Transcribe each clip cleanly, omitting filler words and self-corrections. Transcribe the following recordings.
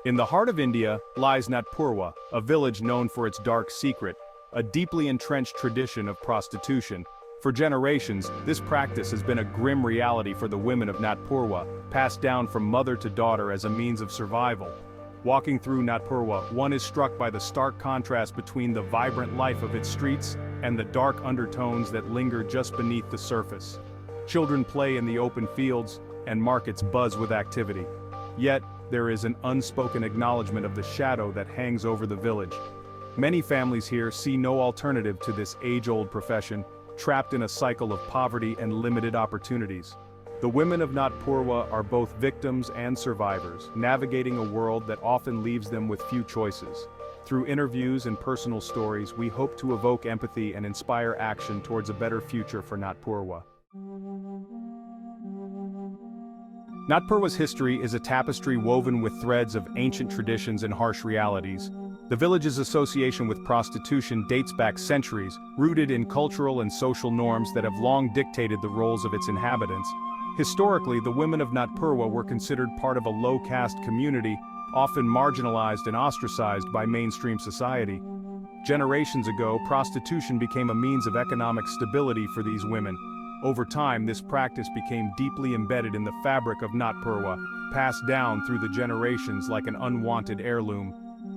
In the heart of India lies Natpurwa, a village known for its dark secret, a deeply entrenched tradition of prostitution. For generations, this practice has been a grim reality for the women of Natpurwa, passed down from mother to daughter as a means of survival. Walking through Natpurwa, one is struck by the stark contrast between the vibrant life of its streets and the dark undertones that linger just beneath the surface. Children play in the open fields, and markets buzz with activity. Yet, there is an unspoken acknowledgement of the shadow that hangs over the village. Many families here see no alternative to this age-old profession, trapped in a cycle of poverty and limited opportunities. The women of Natpurwa are both victims and survivors, navigating a world that often leaves them with few choices. Through interviews and personal stories, we hope to evoke empathy and inspire action towards a better future for Natpurwa. Natpurwa's history is a tapestry woven with threads of ancient traditions and harsh realities. The village's association with prostitution dates back centuries, rooted in cultural and social norms that have long dictated the roles of its inhabitants. Historically, the women of Natpurwa were considered part of a low-caste community, often marginalized and ostracized by mainstream society. Generations ago, prostitution became a means of economic stability for these women. Over time, this practice became deeply embedded in the fabric of Natpurwa, passed down through the generations like an unwanted heirloom.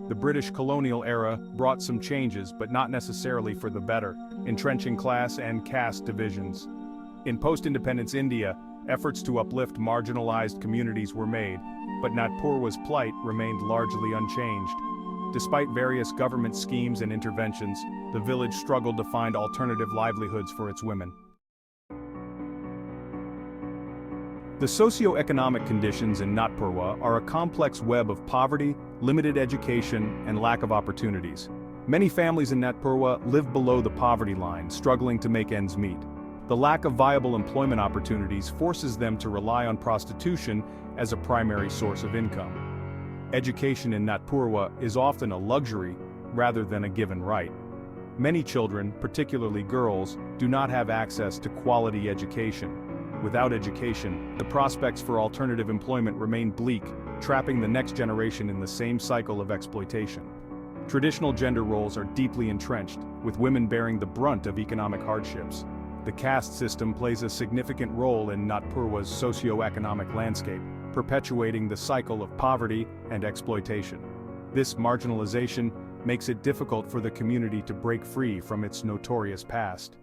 The British colonial era brought some changes, but not necessarily for the better, entrenching class and caste divisions. In post-independence India, efforts to uplift marginalized communities were made, but Natpurwa's plight remained largely unchanged. Despite various government schemes and interventions, the village struggled to find alternative livelihoods for its women. The socio-economic conditions in Natpurwa are a complex web of poverty, limited education, and lack of opportunities. Many families in Natpurwa live below the poverty line, struggling to make ends meet. The lack of viable employment opportunities forces them to rely on prostitution as a primary source of income. Education in Natpurwa is often a luxury rather than a given right. Many children, particularly girls, do not have access to quality education. Without education, the prospects for alternative employment remain bleak, trapping the next generation in the same cycle of exploitation. Traditional gender roles are deeply entrenched, with women bearing the brunt of economic hardships. The caste system plays a significant role in Natpurwa's socio-economic landscape, perpetuating the cycle of poverty and exploitation. This marginalization makes it difficult for the community to break free from its notorious past.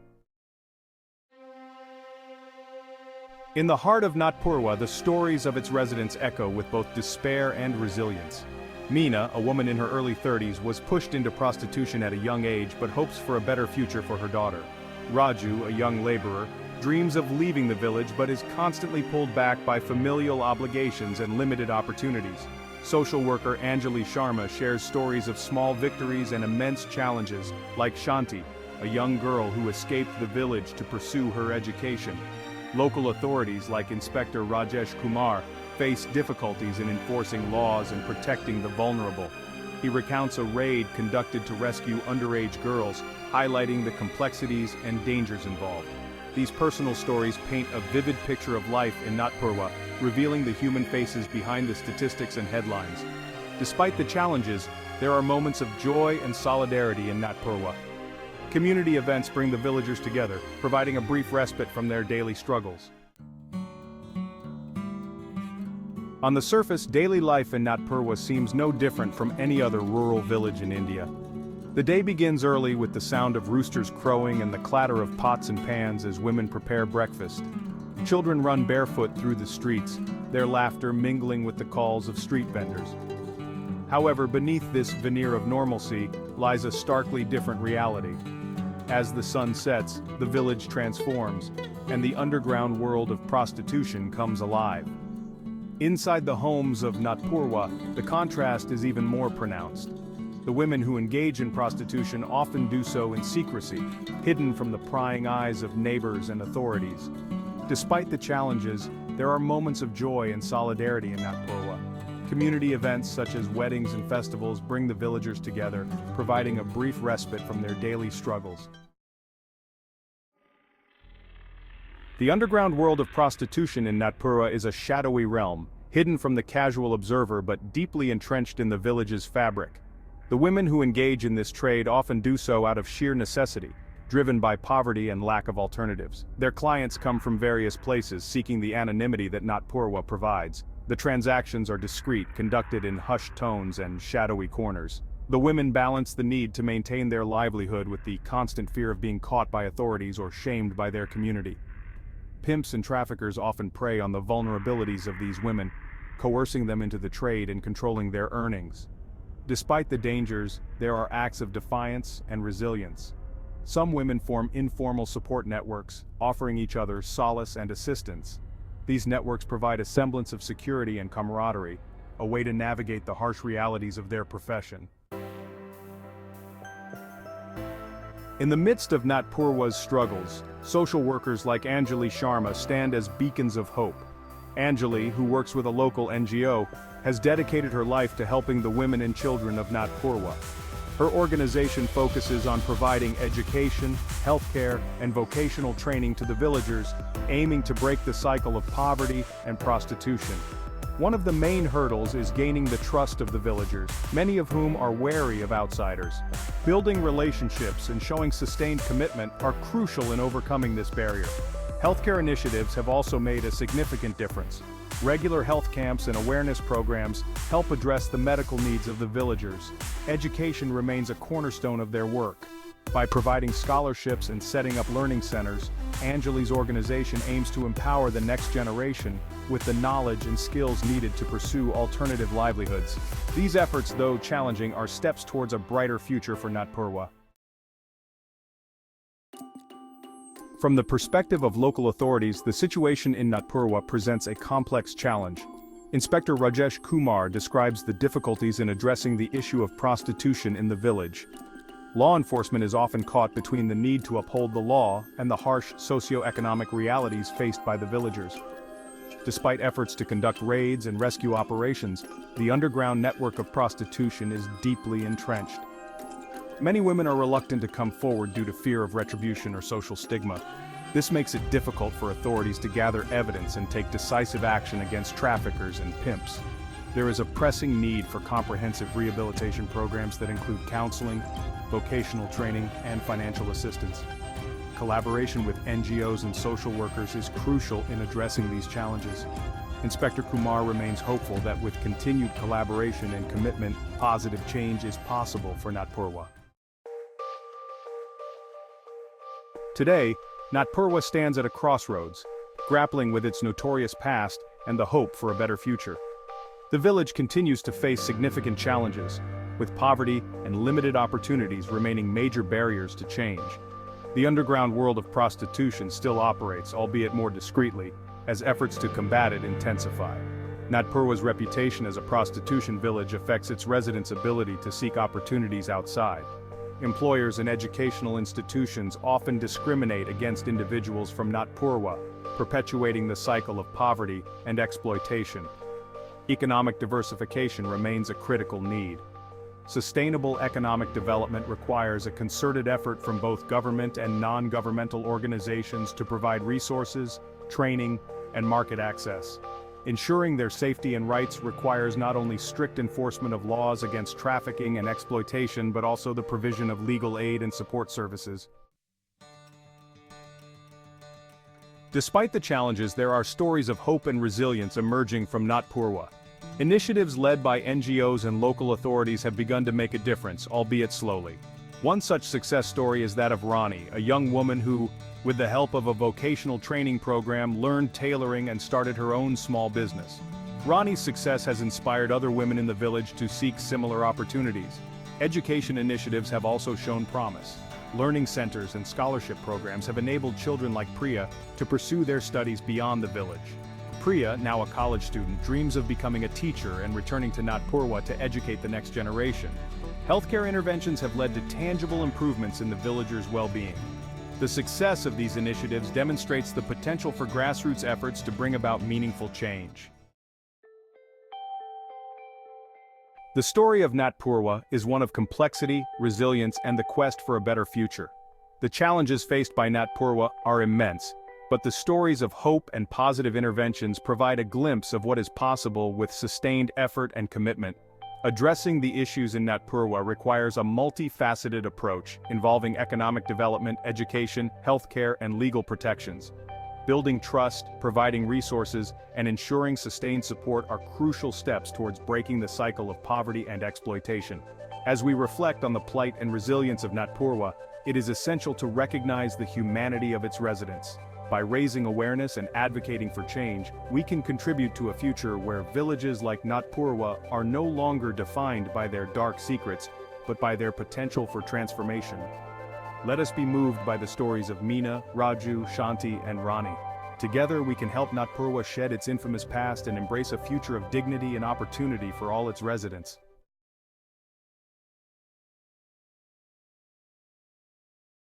In the heart of Natpurwa, the stories of its residents echo with both despair and resilience. Meena, a woman in her early 30s, was pushed into prostitution at a young age but hopes for a better future for her daughter. Raju, a young laborer, dreams of leaving the village but is constantly pulled back by familial obligations and limited opportunities. Social worker Anjali Sharma shares stories of small victories and immense challenges, like Shanti, a young girl who escaped the village to pursue her education. Local authorities like Inspector Rajesh Kumar face difficulties in enforcing laws and protecting the vulnerable. He recounts a raid conducted to rescue underage girls, highlighting the complexities and dangers involved. These personal stories paint a vivid picture of life in Natpurwa, revealing the human faces behind the statistics and headlines. Despite the challenges, there are moments of joy and solidarity in Natpurwa. Community events bring the villagers together, providing a brief respite from their daily struggles. On the surface, daily life in Natpurwa seems no different from any other rural village in India. The day begins early with the sound of roosters crowing and the clatter of pots and pans as women prepare breakfast. Children run barefoot through the streets, their laughter mingling with the calls of street vendors. However, beneath this veneer of normalcy lies a starkly different reality. As the sun sets, the village transforms, and the underground world of prostitution comes alive. Inside the homes of Natpurwa, the contrast is even more pronounced. The women who engage in prostitution often do so in secrecy, hidden from the prying eyes of neighbors and authorities. Despite the challenges, there are moments of joy and solidarity in Natpurwa. Community events such as weddings and festivals bring the villagers together, providing a brief respite from their daily struggles. The underground world of prostitution in Natpurwa is a shadowy realm, hidden from the casual observer but deeply entrenched in the village's fabric. The women who engage in this trade often do so out of sheer necessity, driven by poverty and lack of alternatives. Their clients come from various places seeking the anonymity that Nat Purwa provides. The transactions are discreet, conducted in hushed tones and shadowy corners. The women balance the need to maintain their livelihood with the constant fear of being caught by authorities or shamed by their community. Pimps and traffickers often prey on the vulnerabilities of these women, coercing them into the trade and controlling their earnings. Despite the dangers, there are acts of defiance and resilience. Some women form informal support networks, offering each other solace and assistance. These networks provide a semblance of security and camaraderie, a way to navigate the harsh realities of their profession. In the midst of Nat Purwa's struggles, social workers like Anjali Sharma stand as beacons of hope. Anjali, who works with a local NGO, has dedicated her life to helping the women and children of Nat Purwa. Her organization focuses on providing education, healthcare, and vocational training to the villagers, aiming to break the cycle of poverty and prostitution. One of the main hurdles is gaining the trust of the villagers, many of whom are wary of outsiders. Building relationships and showing sustained commitment are crucial in overcoming this barrier. Healthcare initiatives have also made a significant difference. Regular health camps and awareness programs help address the medical needs of the villagers. Education remains a cornerstone of their work. By providing scholarships and setting up learning centers, Anjali's organization aims to empower the next generation with the knowledge and skills needed to pursue alternative livelihoods. These efforts, though challenging, are steps towards a brighter future for Nat Purwa. From the perspective of local authorities, the situation in Nat Purwa presents a complex challenge. Inspector Rajesh Kumar describes the difficulties in addressing the issue of prostitution in the village. Law enforcement is often caught between the need to uphold the law and the harsh socio-economic realities faced by the villagers. Despite efforts to conduct raids and rescue operations, the underground network of prostitution is deeply entrenched. Many women are reluctant to come forward due to fear of retribution or social stigma. This makes it difficult for authorities to gather evidence and take decisive action against traffickers and pimps. There is a pressing need for comprehensive rehabilitation programs that include counseling, vocational training, and financial assistance. Collaboration with NGOs and social workers is crucial in addressing these challenges. Inspector Kumar remains hopeful that with continued collaboration and commitment, positive change is possible for Nat Purwa. Today, Nat Purwa stands at a crossroads, grappling with its notorious past and the hope for a better future. The village continues to face significant challenges, with poverty and limited opportunities remaining major barriers to change. The underground world of prostitution still operates, albeit more discreetly, as efforts to combat it intensify. Nat Purwa's reputation as a prostitution village affects its residents' ability to seek opportunities outside. Employers and educational institutions often discriminate against individuals from Nat Purwa, perpetuating the cycle of poverty and exploitation. Economic diversification remains a critical need. Sustainable economic development requires a concerted effort from both government and non-governmental organizations to provide resources, training, and market access. Ensuring their safety and rights requires not only strict enforcement of laws against trafficking and exploitation, but also the provision of legal aid and support services. Despite the challenges, there are stories of hope and resilience emerging from Nat Purwa. Initiatives led by NGOs and local authorities have begun to make a difference, albeit slowly. One such success story is that of Rani, a young woman who, with the help of a vocational training program, learned tailoring and started her own small business. Rani's success has inspired other women in the village to seek similar opportunities. Education initiatives have also shown promise. Learning centers and scholarship programs have enabled children like Priya to pursue their studies beyond the village. Priya, now a college student, dreams of becoming a teacher and returning to Nat Purwa to educate the next generation. Healthcare interventions have led to tangible improvements in the villagers' well-being. The success of these initiatives demonstrates the potential for grassroots efforts to bring about meaningful change. The story of Nat Purwa is one of complexity, resilience, and the quest for a better future. The challenges faced by Nat Purwa are immense, But the stories of hope and positive interventions provide a glimpse of what is possible with sustained effort and commitment. Addressing the issues in Natpurwa requires a multifaceted approach, involving economic development, education, healthcare, and legal protections. Building trust, providing resources, and ensuring sustained support are crucial steps towards breaking the cycle of poverty and exploitation. As we reflect on the plight and resilience of Natpurwa, it is essential to recognize the humanity of its residents. By raising awareness and advocating for change, we can contribute to a future where villages like Natpurwa are no longer defined by their dark secrets, but by their potential for transformation. Let us be moved by the stories of Meena, Raju, Shanti, and Rani. Together we can help Natpurwa shed its infamous past and embrace a future of dignity and opportunity for all its residents.